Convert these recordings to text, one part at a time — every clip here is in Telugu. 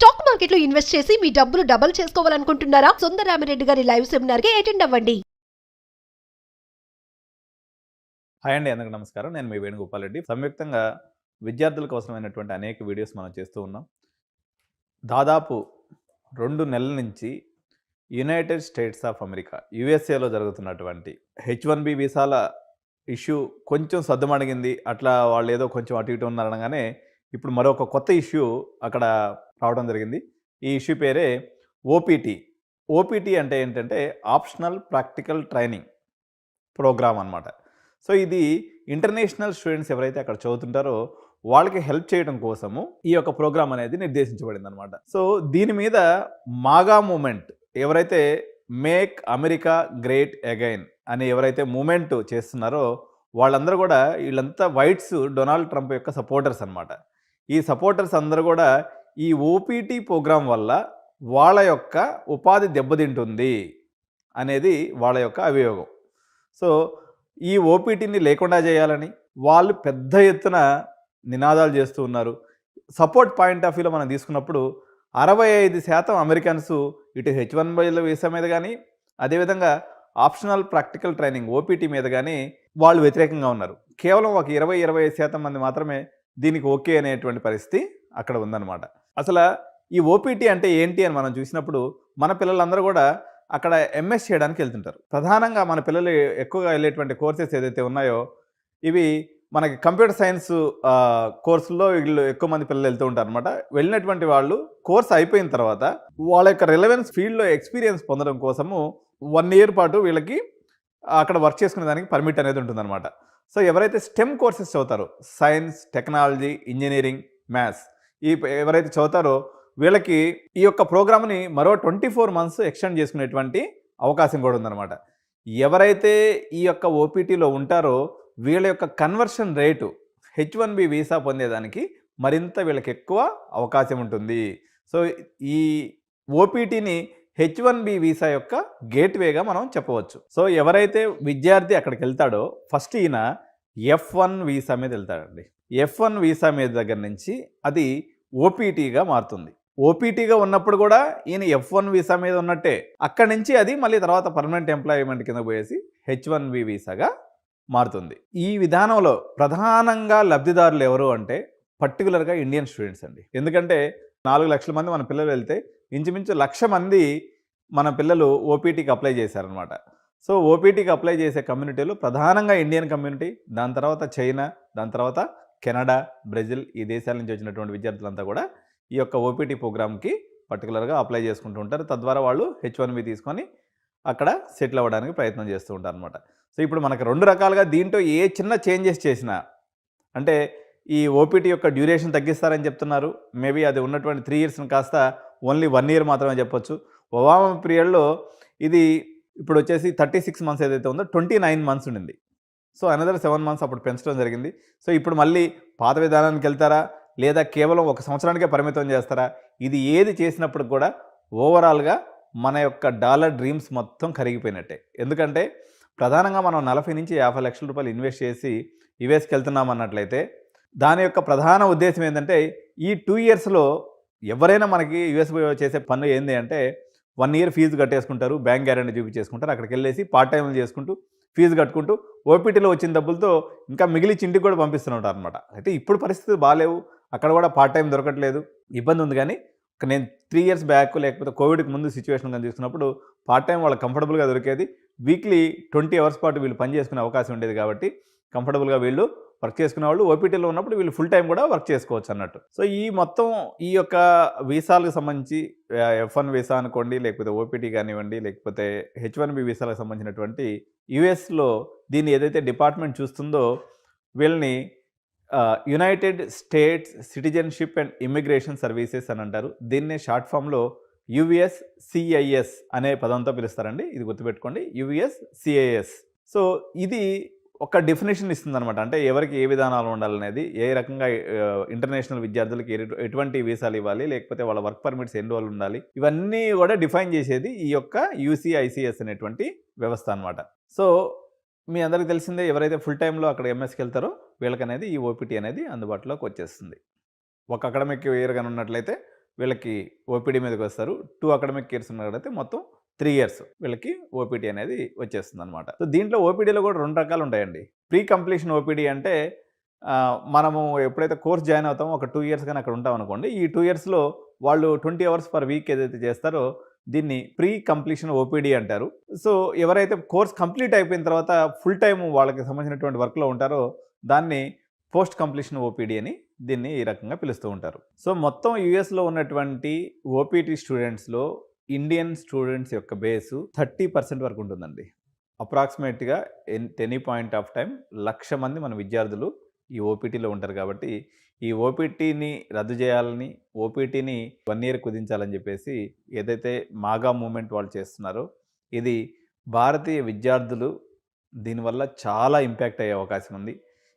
స్టాక్ మార్కెట్లో ఇన్వెస్ట్ చేసి మీ డబ్బులు డబుల్ చేసుకోవాలనుకుంటున్నారా? సుందరరామిరెడ్డి గారి లైవ్ సెమినార్ కి అటెండ్ అవ్వండి. హాయ్ అండి, అందరికీ నమస్కారం. నేను మీ వేణుగోపాల్ రెడ్డి. సంయుక్తంగా విద్యార్థులకు అవసరమైనటువంటి అనేక వీడియోస్ మనం చేస్తూ ఉన్నాం. దాదాపు 2 నెలల నుంచి యునైటెడ్ స్టేట్స్ ఆఫ్ అమెరికా యుఎస్ఏలో జరుగుతున్నటువంటి H1B వీసాల ఇష్యూ కొంచెం సద్దుమణిగింది. అట్లా వాళ్ళు ఏదో కొంచెం అటు ఇటు ఉన్నారనగానే ఇప్పుడు మరొక కొత్త ఇష్యూ అక్కడ రావడం జరిగింది. ఈ ఇష్యూ పేరే ఓపీటీ. ఓపీటీ అంటే ఏంటంటే ఆప్షనల్ ప్రాక్టికల్ ట్రైనింగ్ ప్రోగ్రామ్ అన్నమాట. సో ఇది ఇంటర్నేషనల్ స్టూడెంట్స్ ఎవరైతే అక్కడ చదువుతుంటారో వాళ్ళకి హెల్ప్ చేయడం కోసము ఈ యొక్క ప్రోగ్రామ్ అనేది నిర్దేశించబడింది అనమాట. సో దీని మీద మాగా మూమెంట్ ఎవరైతే మేక్ అమెరికా గ్రేట్ అగైన్ అని ఎవరైతే మూమెంట్ చేస్తున్నారో వాళ్ళందరూ కూడా వీళ్ళంతా వైట్స్ డొనాల్డ్ ట్రంప్ యొక్క సపోర్టర్స్ అనమాట. ఈ సపోర్టర్స్ అందరూ కూడా ఈ ఓపీటీ ప్రోగ్రాం వల్ల వాళ్ళ యొక్క ఉపాధి దెబ్బతింటుంది అనేది వాళ్ళ యొక్క అభియోగం. సో ఈ ఓపీటీని లేకుండా చేయాలని వాళ్ళు పెద్ద ఎత్తున నినాదాలు చేస్తూ ఉన్నారు. సపోర్ట్ పాయింట్ ఆఫ్ వ్యూలో మనం తీసుకున్నప్పుడు 65% అమెరికన్స్ ఇటు H1B వీసా మీద కానీ అదేవిధంగా ఆప్షనల్ ప్రాక్టికల్ ట్రైనింగ్ ఓపీటీ మీద కానీ వాళ్ళు వ్యతిరేకంగా ఉన్నారు. కేవలం ఒక 20-25% మంది మాత్రమే దీనికి ఓకే అనేటువంటి పరిస్థితి అక్కడ ఉందన్నమాట. అసలు ఈ ఓపీటీ అంటే ఏంటి అని మనం చూసినప్పుడు మన పిల్లలందరూ కూడా అక్కడ ఎంఎస్ చేయడానికి వెళ్తుంటారు. ప్రధానంగా మన పిల్లలు ఎక్కువగా వెళ్ళేటువంటి కోర్సెస్ ఏదైతే ఉన్నాయో ఇవి మనకి కంప్యూటర్ సైన్స్ కోర్సుల్లో వీళ్ళు ఎక్కువ మంది పిల్లలు వెళ్తూ ఉంటారు అనమాట. వెళ్ళినటువంటి వాళ్ళు కోర్స్ అయిపోయిన తర్వాత వాళ్ళ యొక్క రిలవెన్స్ ఫీల్డ్లో ఎక్స్పీరియన్స్ పొందడం కోసము 1 year పాటు వీళ్ళకి అక్కడ వర్క్ చేసుకునే దానికి పర్మిట్ అనేది ఉంటుందన్నమాట. సో ఎవరైతే స్టెమ్ కోర్సెస్ చదువుతారో సైన్స్, టెక్నాలజీ, ఇంజనీరింగ్, మ్యాథ్స్ ఎవరైతే చదువుతారో వీళ్ళకి ఈ యొక్క ప్రోగ్రామ్ని మరో 24 months ఎక్స్టెండ్ చేసుకునేటువంటి అవకాశం కూడా ఉందన్నమాట. ఎవరైతే ఈ యొక్క ఓపీటీలో ఉంటారో వీళ్ళ యొక్క కన్వర్షన్ రేటు H1B వీసా పొందేదానికి మరింత వీళ్ళకి ఎక్కువ అవకాశం ఉంటుంది. సో ఈ ఓపీటీని H1B వీసా యొక్క గేట్వేగా మనం చెప్పవచ్చు. సో ఎవరైతే విద్యార్థి అక్కడికి వెళ్తాడో ఫస్ట్ ఈయన F1 వీసా మీద వెళ్తాడండి. F1 వీసా మీద దగ్గర నుంచి అది ఓపీటీగా మారుతుంది. ఓపీటీగా ఉన్నప్పుడు కూడా ఈయన F1 వీసా మీద ఉన్నట్టే. అక్కడి నుంచి అది మళ్ళీ తర్వాత పర్మనెంట్ ఎంప్లాయ్మెంట్ కింద పోయేసి H1B వీసాగా మారుతుంది. ఈ విధానంలో ప్రధానంగా లబ్ధిదారులు ఎవరు అంటే పర్టికులర్గా ఇండియన్ స్టూడెంట్స్ అండి. ఎందుకంటే 4 లక్షల మంది మన పిల్లలు వెళ్తే ఇంచుమించు 1,00,000 మంది మన పిల్లలు ఓపీటీకి అప్లై చేశారనమాట. సో ఓపీటీకి అప్లై చేసే కమ్యూనిటీలు ప్రధానంగా ఇండియన్ కమ్యూనిటీ, దాని తర్వాత చైనా, దాని తర్వాత కెనడా, బ్రెజిల్ ఈ దేశాల నుంచి వచ్చినటువంటి విద్యార్థులంతా కూడా ఈ యొక్క ఓపీటీ ప్రోగ్రామ్కి పర్టికులర్గా అప్లై చేసుకుంటూ ఉంటారు. తద్వారా వాళ్ళు H1B తీసుకొని అక్కడ సెటిల్ అవ్వడానికి ప్రయత్నం చేస్తూ ఉంటారు అనమాట. సో ఇప్పుడు మనకు 2 రకాలుగా దీంట్లో ఏ చిన్న చేంజెస్ చేసినా అంటే ఈ ఓపీటీ యొక్క డ్యూరేషన్ తగ్గిస్తారని చెప్తున్నారు. మేబీ అది ఉన్నటువంటి 3 years కాస్త ఓన్లీ 1 year మాత్రమే చెప్పొచ్చు. ఒబామా పీరియడ్లో ఇది ఇప్పుడు వచ్చేసి 36 months ఏదైతే ఉందో 29 months ఉండింది. సో అనదర్ 7 months అప్పుడు పెంచడం జరిగింది. సో ఇప్పుడు మళ్ళీ పాత విధానానికి వెళ్తారా లేదా కేవలం 1 సంవత్సరానికే పరిమితం చేస్తారా? ఇది ఏది చేసినప్పుడు కూడా ఓవరాల్గా మన యొక్క డాలర్ డ్రీమ్స్ మొత్తం కరిగిపోయినట్టే. ఎందుకంటే ప్రధానంగా మనం 40 నుంచి 50 లక్షల రూపాయలు ఇన్వెస్ట్ చేసి యుఎస్కి వెళ్తున్నాం అన్నట్లయితే దాని యొక్క ప్రధాన ఉద్దేశం ఏంటంటే ఈ 2 yearsలో ఎవరైనా మనకి యుఎస్ చేసే పన్ను ఏంది అంటే 1 year ఫీజు కట్టేసుకుంటారు, బ్యాంక్ గ్యారెంటీ చూపించేసుకుంటారు, అక్కడికి వెళ్ళేసి పార్ట్ టైంలు చేసుకుంటూ ఫీజు కట్టుకుంటూ ఓపీటీలో వచ్చిన డబ్బులతో ఇంకా మిగిలిచి ఇంటికి కూడా పంపిస్తూ ఉంటారు అనమాట. అయితే ఇప్పుడు పరిస్థితులు బాగాలేవు, అక్కడ కూడా పార్ట్ టైం దొరకట్లేదు, ఇబ్బంది ఉంది. కానీ నేను 3 years బ్యాక్ లేకపోతే కోవిడ్కి ముందు సిచ్యువేషన్ కానీ చూసుకున్నప్పుడు పార్ట్ టైం వాళ్ళకి కంఫర్టబుల్గా దొరికేది. వీక్లీ 20 hours పాటు వీళ్ళు పని చేసుకునే అవకాశం ఉండేది కాబట్టి కంఫర్టబుల్గా వీళ్ళు వర్క్ చేసుకునే వాళ్ళు ఓపీటీలో ఉన్నప్పుడు వీళ్ళు ఫుల్ టైం కూడా వర్క్ చేసుకోవచ్చు అన్నట్టు. సో ఈ మొత్తం ఈ యొక్క వీసాలకు సంబంధించి F1 వీసా అనుకోండి, లేకపోతే ఓపీటీ కానివ్వండి, లేకపోతే H1B వీసాలకు సంబంధించినటువంటి యుఎస్లో దీన్ని ఏదైతే డిపార్ట్మెంట్ చూస్తుందో వీళ్ళని United states citizenship and immigration services అని అంటారు. దీన్నే షార్ట్ ఫామ్లో USCIS అనే పదంతో పిలుస్తారండి. ఇది గుర్తుపెట్టుకోండి, USCIS. సో ఇది ఒక డెఫినేషన్ ఇస్తుందన్నమాట. అంటే ఎవరికి ఏ విధానాలు ఉండాలనేది, ఏ రకంగా ఇంటర్నేషనల్ విద్యార్థులకి ఎటువంటి వీసాలు ఇవ్వాలి, లేకపోతే వాళ్ళ వర్క్ పర్మిట్స్ ఎన్ని రోజులు ఉండాలి, ఇవన్నీ కూడా డిఫైన్ చేసేది ఈ యొక్క UCICS అనేటువంటి వ్యవస్థ అనమాట. సో మీ అందరికీ తెలిసిందే, ఎవరైతే ఫుల్ టైంలో అక్కడ ఎంఎస్కి వెళ్తారో వీళ్ళకనేది ఈ ఓపీటీ అనేది అందుబాటులోకి వచ్చేస్తుంది. ఒక అకాడమిక్ ఇయర్ కానీ ఉన్నట్లయితే వీళ్ళకి ఓపీడీ మీదకి వస్తారు. 2 అకాడమిక్ ఇయర్స్ ఉన్నట్లయితే మొత్తం 3 ఇయర్స్ వీళ్ళకి ఓపీడీ అనేది వచ్చేస్తుందనమాట. సో దీంట్లో ఓపీడీలో కూడా 2 రకాలు ఉంటాయండి. ప్రీ కంప్లీషన్ ఓపీడీ అంటే మనము ఎప్పుడైతే కోర్స్ జాయిన్ అవుతామో ఒక 2 ఇయర్స్ గాని అక్కడ ఉంటామనుకోండి. ఈ 2 ఇయర్స్‌లో వాళ్ళు 20 అవర్స్ పర్ వీక్ ఏదైతే చేస్తారో దీన్ని ప్రీ కంప్లీషన్ ఓపీడీ అంటారు. సో ఎవరైతే కోర్స్ కంప్లీట్ అయిపోయిన తర్వాత ఫుల్ టైమ్ వాళ్ళకి సంబంధించినటువంటి వర్క్‌లో ఉంటారో దాన్ని పోస్ట్ కంప్లీషన్ ఓపీడీ అని దీన్ని ఈ రకంగా పిలుస్తూ ఉంటారు. సో మొత్తం యూఎస్‌లో ఉన్నటువంటి ఓపీటీ స్టూడెంట్స్‌లో ఇండియన్ స్టూడెంట్స్ యొక్క బేసు 30% వరకు ఉంటుందండి. అప్రాక్సిమేట్‌గా ఎనీ పాయింట్ ఆఫ్ టైం 1,00,000 మంది మన విద్యార్థులు ఈ ఓపీటీలో ఉంటారు కాబట్టి ఈ ఓపీటీని రద్దు చేయాలని, ఓపీటీని 1 ఇయర్ కుదించాలని చెప్పేసి ఏదైతే మాగా మూవ్‌మెంట్ వాళ్ళు చేస్తున్నారో ఇది భారతీయ విద్యార్థులు దీనివల్ల చాలా ఇంపాక్ట్ అయ్యే అవకాశం ఉంది.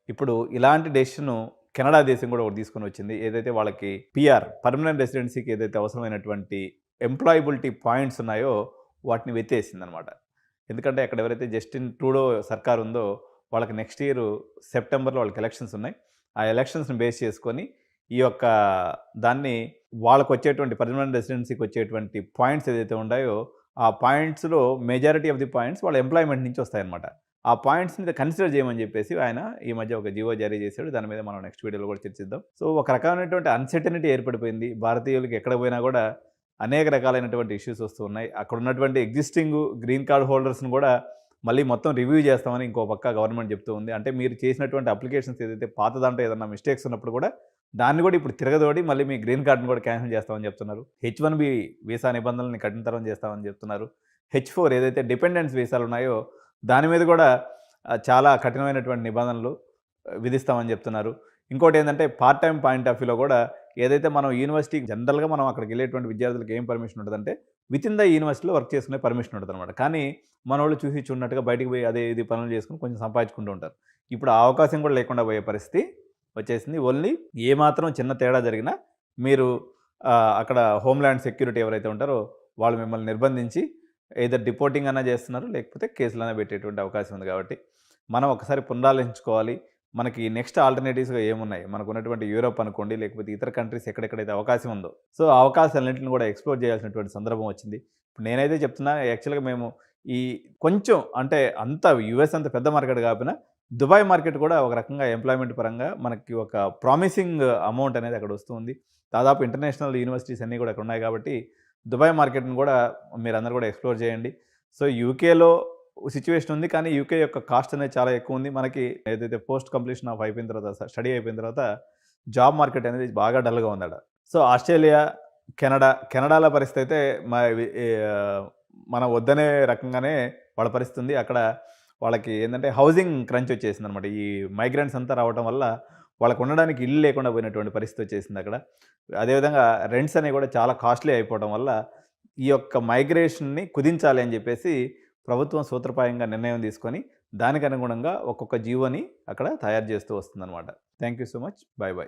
ఇప్పుడు ఇలాంటి డెసిషను కెనడా దేశం కూడా ఒకటి తీసుకొని వచ్చింది. ఏదైతే వాళ్ళకి పీఆర్ పర్మనెంట్ రెసిడెన్సీకి ఏదైతే అవసరమైనటువంటి ఎంప్లాయబిలిటీ పాయింట్స్ ఉన్నాయో వాటిని వెత్తేసిందనమాట. ఎందుకంటే అక్కడ ఎవరైతే జస్టిన్ ట్రూడో సర్కార్ ఉందో వాళ్ళకి నెక్స్ట్ ఇయర్ సెప్టెంబర్లో వాళ్ళకి ఎలక్షన్స్ ఉన్నాయి. ఆ ఎలక్షన్స్‌ని బేస్ చేసుకొని ఈ యొక్క దాన్ని వాళ్ళకి వచ్చేటువంటి పర్మనెంట్ రెసిడెన్సీకి వచ్చేటువంటి పాయింట్స్ ఏదైతే ఉన్నాయో ఆ పాయింట్స్‌లో మెజారిటీ ఆఫ్ ది పాయింట్స్ వాళ్ళ ఎంప్లాయ్‌మెంట్ నుంచి వస్తాయన్నమాట. ఆ పాయింట్స్‌ని కన్సిడర్ చేయమని చెప్పేసి ఆయన ఈ మధ్య ఒక జీవో జారీ చేశాడు. దాని మీద మనం నెక్స్ట్ వీడియోలో కూడా చర్చిద్దాం. సో ఒక రకమైనటువంటి అన్సర్టనిటీ ఏర్పడిపోయింది. భారతీయులకి ఎక్కడ పోయినా కూడా అనేక రకాలైనటువంటి ఇష్యూస్ వస్తూ ఉన్నాయి. అక్కడ ఉన్నటువంటి ఎగ్జిస్టింగ్ గ్రీన్ కార్డ్ హోల్డర్స్‌ని కూడా మళ్ళీ మొత్తం రివ్యూ చేస్తామని ఇంకో పక్క గవర్నమెంట్ చెప్తూ ఉంది. అంటే మీరు చేసినటువంటి అప్లికేషన్స్ ఏదైతే పాత దాంట్లో ఏదైనా మిస్టేక్స్ ఉన్నప్పుడు కూడా దాన్ని కూడా ఇప్పుడు తిరగదోడి మళ్ళీ మీ గ్రీన్ కార్డ్‌ని కూడా క్యాన్సిల్ చేస్తామని చెప్తున్నారు. H1B వీసా నిబంధనల్ని కఠినతరం చేస్తామని చెప్తున్నారు. H4 ఏదైతే డిపెండెన్స్ వీసాలు ఉన్నాయో దాని మీద కూడా చాలా కఠినమైనటువంటి నిబంధనలు విధిస్తామని చెప్తున్నారు. ఇంకోటి ఏంటంటే పార్ట్ టైం పాయింట్ ఆఫ్ వ్యూలో కూడా ఏదైతే మనం యూనివర్సిటీ జనరల్గా మనం అక్కడికి వెళ్ళేటువంటి విద్యార్థులకు ఏం పర్మిషన్ ఉంటుందంటే వితిన్ ద యూనివర్సిటీలో వర్క్ చేసుకునే పర్మిషన్ ఉంటుంది అనమాట. కానీ మన వాళ్ళు చూసి చూడనట్టుగా బయటికి పోయి అదే ఇది పనులు చేసుకుని కొంచెం సంపాదించుకుంటూ ఉంటారు. ఇప్పుడు ఆ అవకాశం కూడా లేకుండా పోయే పరిస్థితి వచ్చేసింది. ఓన్లీ ఏమాత్రం చిన్న తేడా జరిగినా మీరు అక్కడ హోమ్‌ల్యాండ్ సెక్యూరిటీ ఎవరైతే ఉంటారో వాళ్ళు మిమ్మల్ని నిర్బంధించి ఎయిదర్ డిపోర్టింగ్ అన్నా చేస్తున్నారు, లేకపోతే కేసులన్నా పెట్టేటువంటి అవకాశం ఉంది. కాబట్టి మనం ఒకసారి పునరాలోచించుకోవాలి. మనకి నెక్స్ట్ ఆల్టర్నేటివ్స్‌గా ఏమున్నాయి? మనకు ఉన్నటువంటి యూరోప్ అనుకోండి, లేకపోతే ఇతర కంట్రీస్ ఎక్కడెక్కడైతే అవకాశం ఉందో, సో ఆ అవకాశాలన్నింటిని కూడా ఎక్స్‌ప్లోర్ చేయాల్సినటువంటి సందర్భం వచ్చింది. ఇప్పుడు నేనైతే చెప్తున్నా యాక్చువల్‌గా మేము ఈ కొంచెం అంటే అంత యూఎస్ అంత పెద్ద మార్కెట్ కాకపోయినా దుబాయ్ మార్కెట్ కూడా ఒక రకంగా ఎంప్లాయ్‌మెంట్ పరంగా మనకి ఒక ప్రామిసింగ్ అమౌంట్ అనేది అక్కడ వస్తుంది. దాదాపు ఇంటర్నేషనల్ యూనివర్సిటీస్ అన్నీ కూడా అక్కడ ఉన్నాయి కాబట్టి దుబాయ్ మార్కెట్‌ని కూడా మీరందరూ కూడా ఎక్స్‌ప్లోర్ చేయండి. సో యూకేలో సిట్యుయేషన్ ఉంది. కానీ యూకే యొక్క కాస్ట్ అనేది చాలా ఎక్కువ ఉంది. మనకి ఏదైతే పోస్ట్ కంప్లీషన్ ఆఫ్ అయిపోయిన తర్వాత స్టడీ అయిపోయిన తర్వాత జాబ్ మార్కెట్ అనేది బాగా డల్‌గా ఉందట. సో ఆస్ట్రేలియా, కెనడాల పరిస్థితి అయితే మనం వద్దనే రకంగానే వాళ్ళ పరిస్థితి ఉంది. అక్కడ వాళ్ళకి ఏంటంటే హౌసింగ్ క్రంచ్ వచ్చేసిందనమాట. ఈ మైగ్రెంట్స్ అంతా రావడం వల్ల వాళ్ళకు ఉండడానికి ఇల్లు లేకుండా పోయినటువంటి పరిస్థితి వచ్చేసింది అక్కడ. అదేవిధంగా రెంట్స్ అనేవి కూడా చాలా కాస్ట్లీ అయిపోవడం వల్ల ఈ యొక్క మైగ్రేషన్‌ని కుదించాలి అని చెప్పేసి ప్రభుత్వం సూత్రప్రాయంగా నిర్ణయం తీసుకొని దానికి అనుగుణంగా ఒక్కొక్క జీవోని అక్కడ తయారు చేస్తూ వస్తుందన్నమాట. Thank you so much. By by.